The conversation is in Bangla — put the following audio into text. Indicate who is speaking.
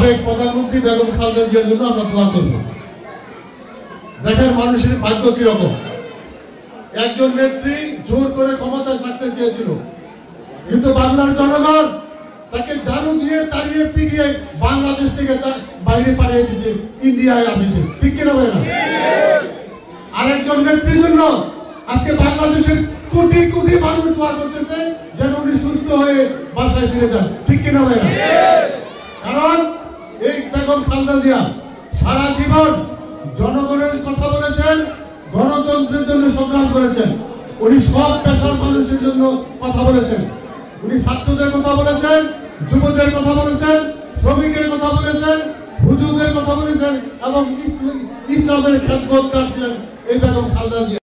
Speaker 1: সাবেক প্রধানমন্ত্রী বেগম খালেদা জিয়ার জন্য আমরা দোয়া করব। দেখেন মানুষের ভাগ্য কিরকম। একজন নেত্রী জোর করে ক্ষমতায় থাকতে চেয়েছিল, কিন্তু বাংলার জনগণ তাকে ঝাড়ু দিয়ে তাড়িয়ে পিটিয়ে বাংলাদেশ থেকে বাইরে পাঠিয়ে দিয়েছে, ইন্ডিয়ায় আসছে। ঠিক কিনা ভাই না? আরেকজন নেত্রীর জন্য আজকে বাংলাদেশের কোটি কোটি মানুষ দোয়া করতেছে যেন উনি সুস্থ হয়ে বাসায় ফিরে যান। ঠিক কিনা ভাই না? কারণ এই বেগম খালেদা জিয়া সারা জীবন জনগণের কথা বলেছেন, গণতন্ত্রের জন্য সংগ্রাম করেছেন। উনি সব পেশার মানুষের জন্য কথা বলেছেন। উনি ছাত্রদের কথা বলেছেন, যুবদের কথা বলেছেন, শ্রমিকের কথা বলেছেন, হুজুরদের কথা বলেছেন এবং ইসলামের খেদমত করছিলেন এই বেগম খালেদা জিয়া।